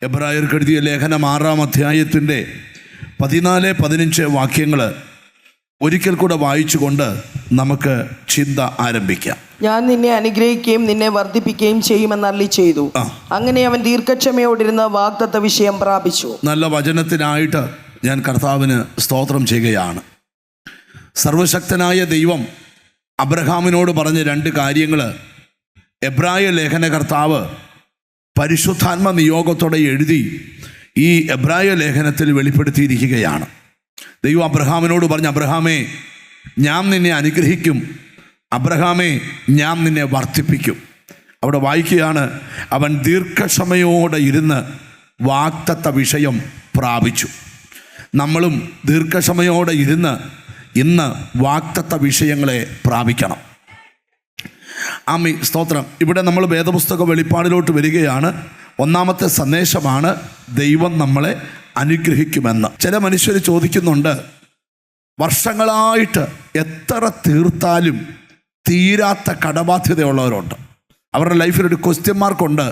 എബ്രായർക്ക് എഴുതിയ ലേഖനം 6-ാം അധ്യായത്തിൻ്റെ 14-15 വാക്യങ്ങൾ ഒരിക്കൽ കൂടെ വായിച്ചുകൊണ്ട് നമുക്ക് ചിന്ത ആരംഭിക്കാം. ഞാൻ നിന്നെ അനുഗ്രഹിക്കുകയും നിന്നെ വർദ്ധിപ്പിക്കുകയും ചെയ്യുമെന്ന് അരുളി ചെയ്തു. അങ്ങനെ അവൻ ദീർഘക്ഷമയോടിരുന്ന് വാഗ്ദത്ത വിഷയം പ്രാപിച്ചു. നല്ല വചനത്തിനായിട്ട് ഞാൻ കർത്താവിന് സ്തോത്രം ചെയ്യുകയാണ്. സർവശക്തനായ ദൈവം അബ്രഹാമിനോട് പറഞ്ഞ 2 കാര്യങ്ങൾ എബ്രായ ലേഖനകർത്താവ് പരിശുദ്ധാത്മ നിയോഗത്തോടെ എഴുതി ഈ എബ്രായ ലേഖനത്തിൽ വെളിപ്പെടുത്തിയിരിക്കുകയാണ്. ദൈവം അബ്രഹാമിനോട് പറഞ്ഞു, അബ്രഹാമേ ഞാൻ നിന്നെ അനുഗ്രഹിക്കും, അബ്രഹാമേ ഞാൻ നിന്നെ വർദ്ധിപ്പിക്കും. അവിടെ വായിക്കുകയാണ്, അവൻ ദീർഘക്ഷമയോടെ ഇരുന്ന് വാഗ്ദത്ത വിഷയം പ്രാപിച്ചു. നമ്മളും ദീർഘക്ഷമയോടെ ഇരുന്ന് ഇന്ന് വാഗ്ദത്ത വിഷയങ്ങളെ പ്രാപിക്കണം. ആമീൻ, സ്തോത്രം. ഇവിടെ നമ്മൾ വേദപുസ്തക വെളിപ്പാടിലോട്ട് വരികയാണ്. 1-ാമത്തെ സന്ദേശമാണ് ദൈവം നമ്മളെ അനുഗ്രഹിക്കുമെന്ന്. ചില മനുഷ്യർ ചോദിക്കുന്നുണ്ട്, വർഷങ്ങളായിട്ട് എത്ര തീർത്താലും തീരാത്ത കടബാധ്യതയുള്ളവരുണ്ട്. അവരുടെ ലൈഫിൽ ഒരു ക്വസ്റ്റ്യൻ മാർക്കുണ്ട്,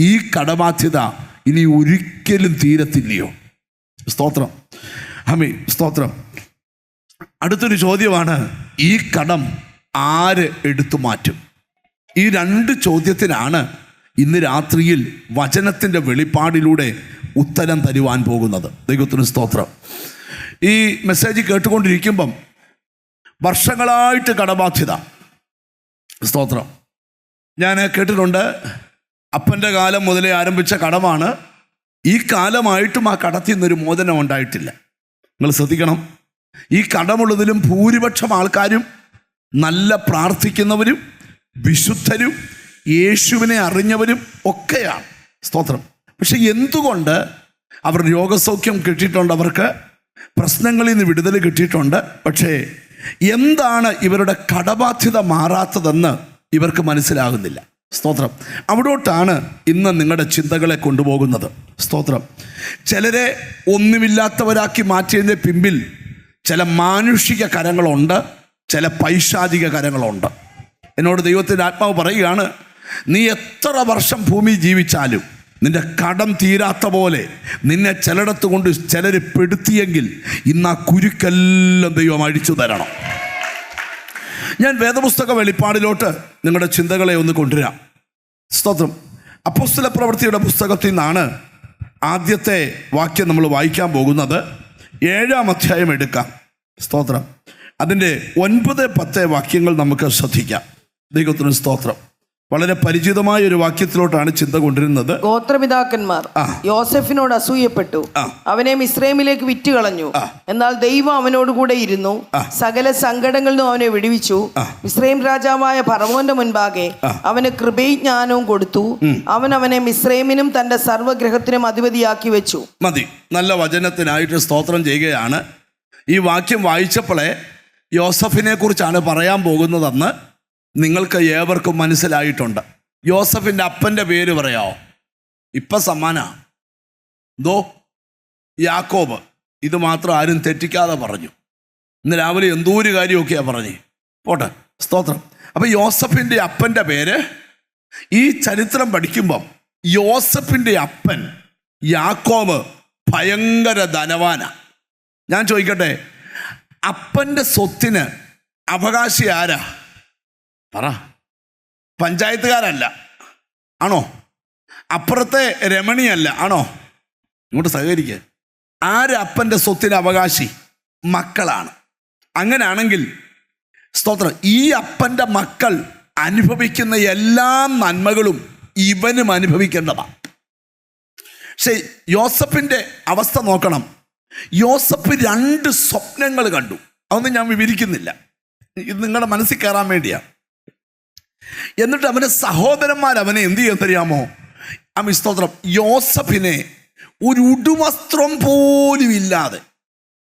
ഈ കടബാധ്യത ഇനി ഒരിക്കലും തീരത്തില്ലയോ? സ്തോത്രം, ആമീൻ, സ്തോത്രം. അടുത്തൊരു ചോദ്യമാണ്, ഈ കടം ആര് എടുത്തു മാറ്റും? ഈ 2 ചോദ്യത്തിനാണ് ഇന്ന് രാത്രിയിൽ വചനത്തിൻ്റെ വെളിപ്പാടിലൂടെ ഉത്തരം തരുവാൻ പോകുന്നത്. ദൈവത്തിന് സ്തോത്രം. ഈ മെസ്സേജ് കേട്ടുകൊണ്ടിരിക്കുമ്പം വർഷങ്ങളായിട്ട് കടബാധ്യത, സ്തോത്രം. ഞാൻ കേട്ടിട്ടുണ്ട്, അപ്പൻ്റെ കാലം മുതലേ ആരംഭിച്ച കടമാണ്. ഈ കാലമായിട്ടും ആ കടത്തിൽ നിന്നൊരു മോചനം ഉണ്ടായിട്ടില്ല. നിങ്ങൾ ശ്രദ്ധിക്കണം, ഈ കടമുള്ളതിലും ഭൂരിപക്ഷം ആൾക്കാരും നല്ല പ്രാർത്ഥിക്കുന്നവരും വിശുദ്ധരും യേശുവിനെ അറിഞ്ഞവരും ഒക്കെയാണ്. സ്തോത്രം. പക്ഷെ എന്തുകൊണ്ട് അവർ രോഗസൗഖ്യം കിട്ടിയിട്ടുണ്ട്, അവർക്ക് പ്രശ്നങ്ങളിൽ നിന്ന് വിടുതൽ കിട്ടിയിട്ടുണ്ട്, പക്ഷേ എന്താണ് ഇവരുടെ കടബാധ്യത മാറാത്തതെന്ന് ഇവർക്ക് മനസ്സിലാകുന്നില്ല. സ്തോത്രം. അവിടോട്ടാണ് ഇന്ന് നിങ്ങളുടെ ചിന്തകളെ കൊണ്ടുപോകുന്നത്. സ്തോത്രം. ചിലരെ ഒന്നുമില്ലാത്തവരാക്കി മാറ്റിയതിൻ്റെ പിമ്പിൽ ചില മാനുഷിക കരങ്ങളുണ്ട്, ചില പൈശാചിക കരങ്ങളുണ്ട്. എന്നോട് ദൈവത്തിൻ്റെ ആത്മാവ് പറയുകയാണ്, നീ എത്ര വർഷം ഭൂമി ജീവിച്ചാലും നിന്റെ കടം തീരാത്ത പോലെ നിന്നെ ചിലയിടത്ത് കൊണ്ട് ചിലർ പെടുത്തിയെങ്കിൽ ഇന്ന് ആ കുരുക്കെല്ലാം ദൈവം അഴിച്ചു തരണം. ഞാൻ വേദപുസ്തക വെളിപ്പാടിലോട്ട് നിങ്ങളുടെ ചിന്തകളെ ഒന്ന് കൊണ്ടുവരാം. സ്തോത്രം. അപ്പോസ്തല പ്രവൃത്തിയുടെ പുസ്തകത്തിൽ നിന്നാണ് ആദ്യത്തെ വാക്യം നമ്മൾ വായിക്കാൻ പോകുന്നത്. 7-ാം അധ്യായം എടുക്കാം. സ്തോത്രം. അതിൻ്റെ 9-10 വാക്യങ്ങൾ നമുക്ക് ശ്രദ്ധിക്കാം. ദൈവത്തിന് സ്തോത്രം. വളരെ പരിചിതമായ ഒരു വാക്യത്തിലോട്ടാണ് ചിന്ത കൊണ്ടിരുന്നത്. ഗോത്രപിതാക്കന്മാർ യോസെഫിനോട് അസൂയപ്പെട്ടു, അവനെ മിസ്രൈമിലേക്ക് വിറ്റുകളഞ്ഞു. എന്നാൽ ദൈവം അവനോട് കൂടെ ഇരുന്നു, സകല സങ്കടങ്ങളിൽ നിന്നും അവനെ വിടുവിച്ചു. മിസ്രൈം രാജാവായ ഫറവോന്റെ മുൻപാകെ അവന് കൃപയും ജ്ഞാനവും കൊടുത്തു. അവൻ അവനെ മിസ്രൈമിനും തന്റെ സർവ്വഗ്രഹത്തിനും അധിപതിയാക്കി വെച്ചു. മതി. നല്ല വചനത്തിനായിട്ട് സ്തോത്രം ചെയ്യുകയാണ്. ഈ വാക്യം വായിച്ചപ്പോഴേ യോസഫിനെ കുറിച്ചാണ് പറയാൻ പോകുന്നതെന്ന് നിങ്ങൾക്ക് ഏവർക്കും മനസ്സിലായിട്ടുണ്ട്. യോസഫിൻ്റെ അപ്പൻ്റെ പേര് പറയാമോ? ഇപ്പം സമ്മാന ദോ യാക്കോബ്. ഇത് മാത്രം ആരും തെറ്റിക്കാതെ പറഞ്ഞു. ഇന്ന് രാവിലെ എന്തോ ഒരു കാര്യമൊക്കെയാണ് പറഞ്ഞ് പോട്ടെ. സ്തോത്രം. അപ്പം യോസഫിൻ്റെ അപ്പൻ്റെ പേര്, ഈ ചരിത്രം പഠിക്കുമ്പം യോസഫിൻ്റെ അപ്പൻ യാക്കോബ് ഭയങ്കര ധനവാനാണ്. ഞാൻ ചോദിക്കട്ടെ, അപ്പൻ്റെ സ്വത്തിന് അവകാശി ആരാ? പറ. പഞ്ചായത്തുകാരല്ല, ആണോ? അപ്പുറത്തെ രമണിയല്ല, ആണോ? ഇങ്ങോട്ട് സഹകരിക്കുക. ആര് അപ്പൻ്റെ സ്വത്തിന് അവകാശി? മക്കളാണ്. അങ്ങനെയാണെങ്കിൽ സ്തോത്രം, ഈ അപ്പൻ്റെ മക്കൾ അനുഭവിക്കുന്ന എല്ലാ നന്മകളും ഇവനും അനുഭവിക്കേണ്ടതാണ്. പക്ഷെ യോസഫിൻ്റെ അവസ്ഥ നോക്കണം. യോസഫ് 2 സ്വപ്നങ്ങൾ കണ്ടു. അതൊന്നും ഞാൻ വിവരിക്കുന്നില്ല, ഇത് നിങ്ങളുടെ മനസ്സിൽ കയറാൻ വേണ്ടിയാണ്. എന്നിട്ട് അവൻ്റെ സഹോദരന്മാർ അവനെ എന്ത് ചെയ്യാൻ അറിയാമോ? സ്തോത്രം, യോസഫിനെ ഒരു ഉടുവസ്ത്രം പോലും ഇല്ലാതെ,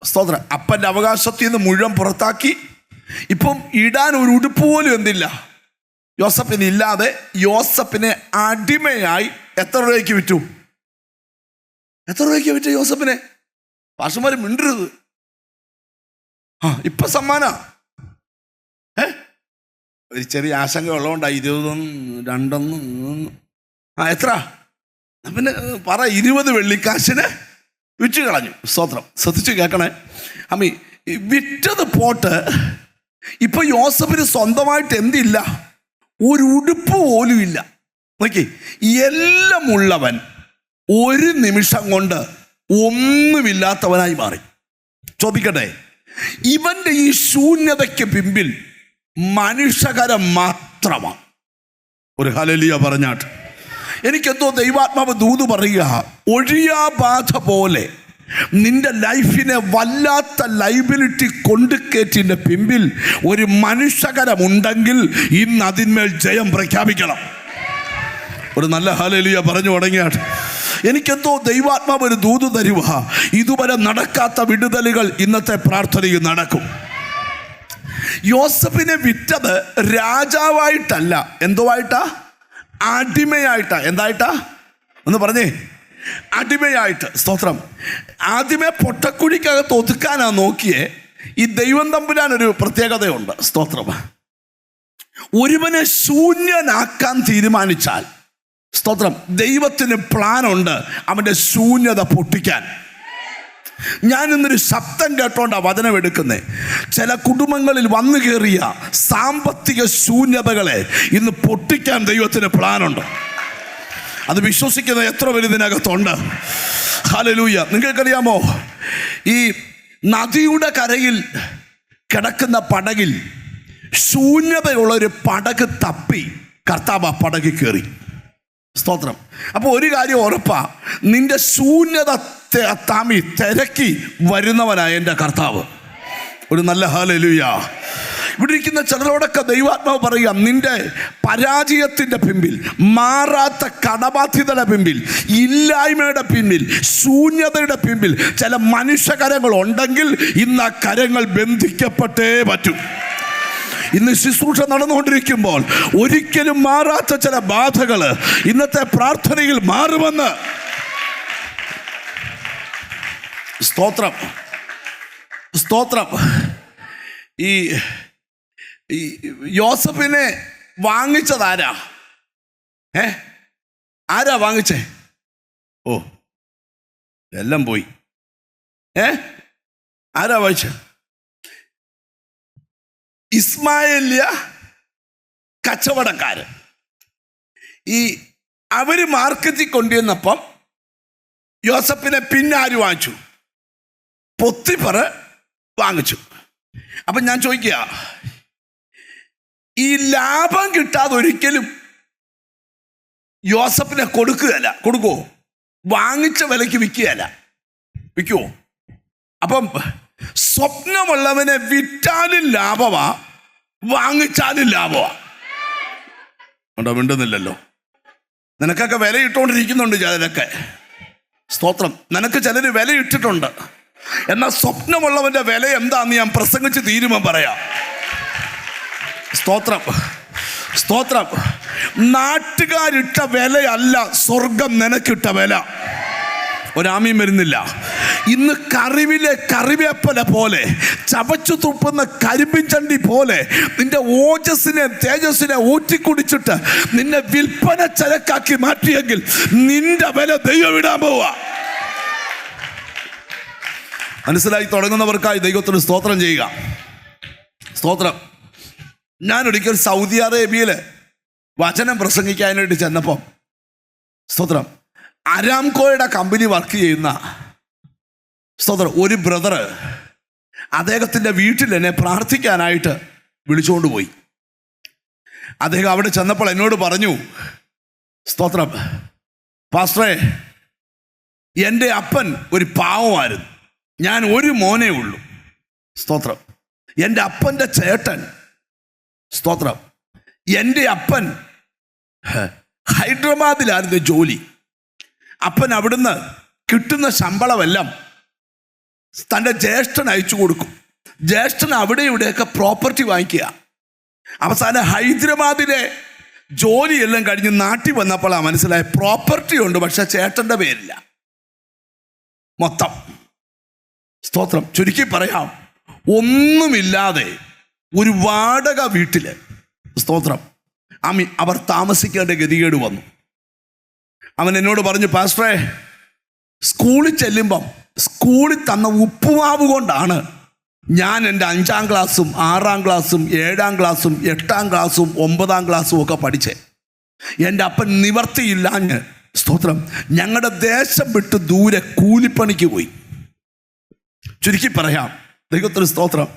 സ്തോത്രം, അപ്പൻ്റെ അവകാശത്തിൽ നിന്ന് മുഴുവൻ പുറത്താക്കി. ഇപ്പം ഇടാൻ ഒരു ഉടുപ്പ് പോലും എന്തില്ല യോസഫിന് ഇല്ലാതെ യോസഫിനെ അടിമയായി എത്ര രൂപയ്ക്ക് വിറ്റു? എത്ര രൂപയ്ക്ക് വിറ്റു യോസഫിനെ? പാഷന്മാർ മിണ്ടരുത്. ഇപ്പം സമ്മാന ഒരു ചെറിയ ആശങ്ക ഉള്ളതുകൊണ്ടാണ് 20, 2, 3. എത്ര? പിന്നെ പറ 20 വെള്ളിക്കാശിന് വിറ്റ് കളഞ്ഞു. സ്തോത്രം. ശ്രദ്ധിച്ച് കേൾക്കണേ. അമ്മി വിറ്റത് പോട്ട്, ഇപ്പൊ യോസഫിന് സ്വന്തമായിട്ട് എന്തില്ല? ഒരു ഉടുപ്പ് പോലും ഇല്ല. നോക്കി, എല്ലാം ഉള്ളവൻ ഒരു നിമിഷം കൊണ്ട് ഒന്നുമില്ലാത്തവനായി മാറി. ചോദിക്കട്ടെ, ഇവന്റെ ഈ ശൂന്യതയ്ക്ക് പിമ്പിൽ മനുഷ്യകരം മാത്രമാണ്. ഒരു ഹല്ലേലൂയ പറഞ്ഞാട്ട്. എനിക്കെന്തോ ദൈവാത്മാവ് ദൂത് പറയുക, ഒഴിയാബാധ പോലെ നിന്റെ ലൈഫിനെ വല്ലാത്ത ലൈബിലിറ്റി കൊണ്ടുകയറ്റിൻ്റെ പിമ്പിൽ ഒരു മനുഷ്യകരമുണ്ടെങ്കിൽ ഇന്ന് അതിന്മേൽ ജയം പ്രഖ്യാപിക്കണം. ഒരു നല്ല ഹല്ലേലൂയ പറഞ്ഞു തുടങ്ങിയാട്ട്. എനിക്കെന്തോ ദൈവാത്മാവ് ഒരു ദൂത് തരുക, ഇതുവരെ നടക്കാത്ത വിടുതലുകൾ ഇന്നത്തെ പ്രാർത്ഥനയിൽ നടക്കും. യോസഫിനെ വിറ്റത് രാജാവായിട്ടല്ല, എന്തോ ആയിട്ടാ? അടിമയായിട്ടാ. എന്തായിട്ടാ? ഒന്ന് പറഞ്ഞേ. അടിമയായിട്ട്. സ്തോത്രം. ആദ്യമേ പൊട്ടക്കുഴിക്കകത്ത് ഒതുക്കാനാ നോക്കിയേ. ഈ ദൈവം തമ്പുരാൻ ഒരു പ്രത്യേകതയുണ്ട്. സ്തോത്രം. ഒരുവനെ ശൂന്യനാക്കാൻ തീരുമാനിച്ചാൽ, സ്തോത്രം, ദൈവത്തിന് പ്ലാനുണ്ട് അവൻ്റെ ശൂന്യത പൊട്ടിക്കാൻ. ഞാൻ ഇന്നൊരു ശബ്ദം കേട്ടോണ്ടാ വചനം എടുക്കുന്നേ. ചില കുടുംബങ്ങളിൽ വന്നു കയറിയ സാമ്പത്തിക ശൂന്യതകളെ ഇന്ന് പൊട്ടിക്കാൻ ദൈവത്തിന് പ്ലാനുണ്ട്. അത് വിശ്വസിക്കുന്ന എത്ര പേര് ഇതിനകത്തുണ്ട്? ഹല്ലേലൂയ. നിങ്ങൾക്കറിയാമോ, ഈ നദിയുടെ കരയിൽ കിടക്കുന്ന പടകിൽ ശൂന്യതയുള്ളൊരു പടക് തപ്പി കർത്താവ് ആ പടകിൽ കയറി. സ്തോത്രം. അപ്പോൾ ഒരു കാര്യം ഉറപ്പാ, നിന്റെ ശൂന്യത താമി തിരക്കി വരുന്നവനായ എൻ്റെ കർത്താവ്. ഒരു നല്ല ഹല്ലേലൂയ. ഇവിടെ ഇരിക്കുന്ന ചിലരോടൊക്കെ ദൈവാത്മാവ് പറയുക, നിന്റെ പരാജയത്തിൻ്റെ പിമ്പിൽ, മാറാത്ത കടബാധ്യതയുടെ പിമ്പിൽ, ഇല്ലായ്മയുടെ പിന്നിൽ, ശൂന്യതയുടെ പിമ്പിൽ ചില മനുഷ്യകരങ്ങൾ ഉണ്ടെങ്കിൽ ഇന്ന് ആ കരങ്ങൾ ബന്ധിക്കപ്പെട്ടേ പറ്റൂ. ഇന്ന് ശുശ്രൂഷ നടന്നുകൊണ്ടിരിക്കുമ്പോൾ ഒരിക്കലും മാറാത്ത ചില ബാധകൾ ഇന്നത്തെ പ്രാർത്ഥനയിൽ മാറുമെന്ന്. സ്തോത്രം. സ്തോത്രം. ഈ യോസഫിനെ വാങ്ങിച്ചതാരാ? ആരാ വാങ്ങിച്ചേ? ഓ, എല്ലാം പോയി. ആരാ വാങ്ങിച്ച? ഇസ്മായേലിയ കച്ചവടക്കാര്. ഈ അവര് മാർക്കറ്റിൽ കൊണ്ടുവന്നപ്പം യോസഫിനെ പിന്നെ ആര് വാങ്ങിച്ചു? പൊത്തിഫർ വാങ്ങിച്ചു. അപ്പൊ ഞാൻ ചോദിക്കുക, ഈ ലാഭം കിട്ടാതെ ഒരിക്കലും യോസഫിനെ കൊടുക്കുകയല്ല. കൊടുക്കുവോ? വാങ്ങിച്ച വിലയ്ക്ക് വിൽക്കുകയല്ല. വിൽക്കുവോ? അപ്പം സ്വപ്നമുള്ളവനെ വിറ്റാലും ലാഭമാ, വാങ്ങിച്ചാലും ലാഭമാ. ഉണ്ടോ? മിണ്ടുന്നില്ലല്ലോ. നിനക്കൊക്കെ വില ഇട്ടുകൊണ്ടിരിക്കുന്നുണ്ട് ചിലരൊക്കെ. സ്തോത്രം. നിനക്ക് ചിലർ വില ഇട്ടിട്ടുണ്ട്. എന്നാൽ സ്വപ്നമുള്ളവന്റെ വില എന്താന്ന് ഞാൻ പ്രസംഗിച്ച് തീരുമാനം പറയാം. സ്തോത്രം. സ്തോത്രം. നാട്ടുകാരിട്ട വിലയല്ല സ്വർഗം നിനക്കിട്ട വില. ഒരാമയും വരുന്നില്ല. ഇന്ന് കറിവിലെ കറിവേപ്പല പോലെ, ചവച്ചു തുപ്പുന്ന കരിമ്പിൻ ചണ്ടി പോലെ നിന്റെ ഓജസ്സിനെ തേജസ്സിനെ ഊറ്റിക്കുടിച്ചിട്ട് നിന്നെ വിൽപ്പന ചരക്കാക്കി മാറ്റിയെങ്കിൽ നിന്റെ വില ദൈവം ഇടാൻ പോവാ. മനസ്സിലായി തുടങ്ങുന്നവർക്കായി ദൈവത്തിന് സ്തോത്രം ചെയ്യുക. സ്തോത്രം. ഞാനൊരിക്കൽ സൗദി അറേബ്യയിൽ വചനം പ്രസംഗിക്കാനായിട്ട് ചെന്നപ്പം, സ്തോത്രം, അരാംകോയുടെ കമ്പനി വർക്ക് ചെയ്യുന്ന, സ്തോത്രം, ഒരു ബ്രദർ അദ്ദേഹത്തിൻ്റെ വീട്ടിൽ എന്നെ പ്രാർത്ഥിക്കാനായിട്ട് വിളിച്ചുകൊണ്ട് പോയി. അദ്ദേഹം അവിടെ ചെന്നപ്പോൾ എന്നോട് പറഞ്ഞു, സ്തോത്രം, പാസ്റ്ററേ, എൻ്റെ അപ്പൻ ഒരു പാവമായിരുന്നു. ഞാൻ ഒരു മോനേ ഉള്ളൂ. സ്തോത്രം. എൻ്റെ അപ്പൻ്റെ ചേട്ടൻ, സ്തോത്രം, എൻ്റെ അപ്പൻ ഹൈദരാബാദിലായിരുന്നു ജോലി. അപ്പൻ അവിടുന്ന് കിട്ടുന്ന ശമ്പളമെല്ലാം തൻ്റെ ജ്യേഷ്ഠൻ അയച്ചു കൊടുക്കും. ജ്യേഷ്ഠൻ അവിടെ ഇവിടെയൊക്കെ പ്രോപ്പർട്ടി വാങ്ങിക്കുക. അവസാനം ഹൈദരാബാദിലെ ജോലിയെല്ലാം കഴിഞ്ഞ് നാട്ടിൽ വന്നപ്പോഴാണ് മനസ്സിലായ പ്രോപ്പർട്ടി ഉണ്ട്, പക്ഷെ ചേട്ടൻ്റെ പേരില്ല മൊത്തം. സ്തോത്രം. ചുരുക്കി പറയാം, ഒന്നുമില്ലാതെ ഒരു വാടക വീട്ടില്, സ്തോത്രം, അവർ താമസിക്കേണ്ട ഗതികേട് വന്നു. അവൻ എന്നോട് പറഞ്ഞു, പാസ്റ്ററേ, സ്കൂളിൽ ചെല്ലുമ്പം സ്കൂളിൽ തന്ന ഉപ്പുമാവ് കൊണ്ടാണ് ഞാൻ എൻ്റെ 5ാം ക്ലാസ്സും 6ാം ക്ലാസ്സും 7ാം ക്ലാസ്സും 8ാം ക്ലാസ്സും 9ാം ക്ലാസ്സും ഒക്കെ പഠിച്ചേ. എൻ്റെ അപ്പൻ നിവർത്തിയില്ലാഞ്ഞ്, സ്തോത്രം, ഞങ്ങളുടെ ദേശം വിട്ട് ദൂരെ കൂലിപ്പണിക്ക് പോയി. ചുരുക്കി പറയാം, ദൈവത്തിന് സ്തോത്രം,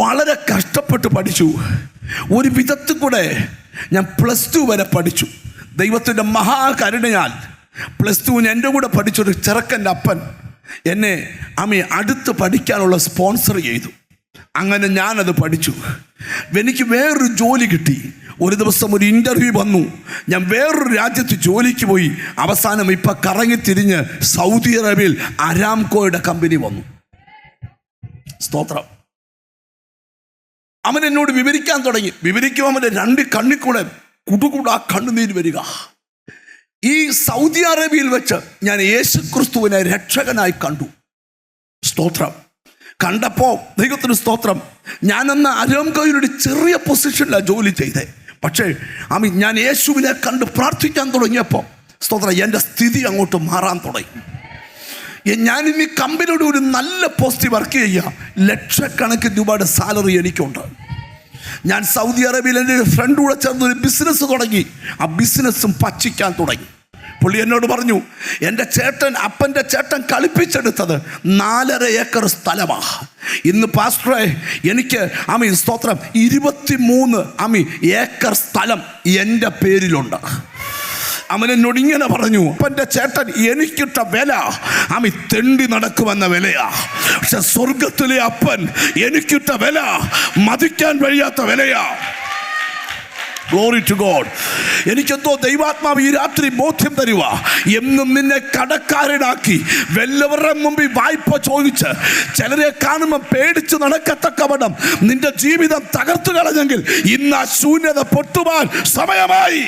വളരെ കഷ്ടപ്പെട്ട് പഠിച്ചു. ഒരു വിധത്തിൽ കൂടെ ഞാൻ +2 വരെ പഠിച്ചു. ദൈവത്തിൻ്റെ മഹാകരുണയാൽ +2 എൻ്റെ കൂടെ പഠിച്ചൊരു ചെറുക്കൻ്റെ അപ്പൻ എന്നെ അടുത്ത് പഠിക്കാനുള്ള സ്പോൺസർ ചെയ്തു. അങ്ങനെ ഞാനത് പഠിച്ചു. എനിക്ക് വേറൊരു ജോലി കിട്ടി. ഒരു ദിവസം ഒരു ഇൻ്റർവ്യൂ വന്നു. ഞാൻ വേറൊരു രാജ്യത്ത് ജോലിക്ക് പോയി. അവസാനം ഇപ്പം കറങ്ങിത്തിരിഞ്ഞ് സൗദി അറേബ്യയിൽ അരാംകോയുടെ കമ്പനി വന്നു. സ്തോത്രം. അവൻ എന്നോട് വിവരിക്കാൻ തുടങ്ങി. വിവരിക്കുമ്പോൾ അവൻ്റെ 2 കണ്ണിൽ കൂടെ കുടുകൂടാ കണ്ണുനീര് വരിക. ഈ സൗദി അറേബ്യയിൽ വെച്ച് ഞാൻ യേശുക്രിസ്തുവിനെ രക്ഷകനായി കണ്ടു. സ്തോത്രം. കണ്ടപ്പോൾ ദൈവത്തിന് സ്തോത്രം, ഞാനന്ന് അരാംകോയിലൊരു ചെറിയ പൊസിഷനിലാണ് ജോലി ചെയ്തേ. പക്ഷേ ഞാൻ യേശുവിനെ കണ്ട് പ്രാർത്ഥിക്കാൻ തുടങ്ങിയപ്പോൾ സ്തോത്രം, എൻ്റെ സ്ഥിതി അങ്ങോട്ട് മാറാൻ തുടങ്ങി. ഞാനിനി കമ്പനിയുടെ ഒരു നല്ല പോസ്റ്റ് വർക്ക് ചെയ്യുക. ലക്ഷക്കണക്കിന് രൂപയുടെ സാലറി എനിക്കുണ്ട്. ഞാൻ സൗദി അറേബ്യയിൽ എൻ്റെ ഫ്രണ്ട് കൂടെ ചേർന്ന് ഒരു ബിസിനസ് തുടങ്ങി. ആ ബിസിനസ്സും പച്ചിക്കാൻ തുടങ്ങി. പുള്ളി എന്നോട് പറഞ്ഞു, എൻ്റെ അപ്പൻ്റെ ചേട്ടൻ കളിപ്പിച്ചെടുത്തത് 4.5 ഏക്കർ സ്ഥലമാണ്. ഇന്ന് പാസ്റ്ററെ എനിക്ക് സ്തോത്രം 23 ഏക്കർ സ്ഥലം എൻ്റെ പേരിലുണ്ട്. അവൻ എന്നോട് ഇങ്ങനെ പറഞ്ഞു, അപ്പൻ്റെ ചേട്ടൻ എനിക്കിട്ട വില തെണ്ടി നടക്കുമെന്ന വിലയാ. പക്ഷെ സ്വർഗത്തിലെ അപ്പൻ എനിക്കിട്ട വില മതിക്കാൻ കഴിയാത്ത വിലയാ. Glory to God. എനിക്കെന്തോ ദൈവാത്മാവ് ഈ രാത്രി ബോധ്യം തരുക. എന്നും നിന്നെ കടക്കാരനാക്കി വല്ലവരുടെ മുമ്പിൽ വായ്പ ചോദിച്ച് ചിലരെ കാണുമ്പോൾ പേടിച്ച് നടക്കത്തക്കവണ്ണം നിന്റെ ജീവിതം തകർത്തു കളഞ്ഞെങ്കിൽ ഇന്ന് ആ ശൂന്യത പൊട്ടുവാൻ സമയമായി.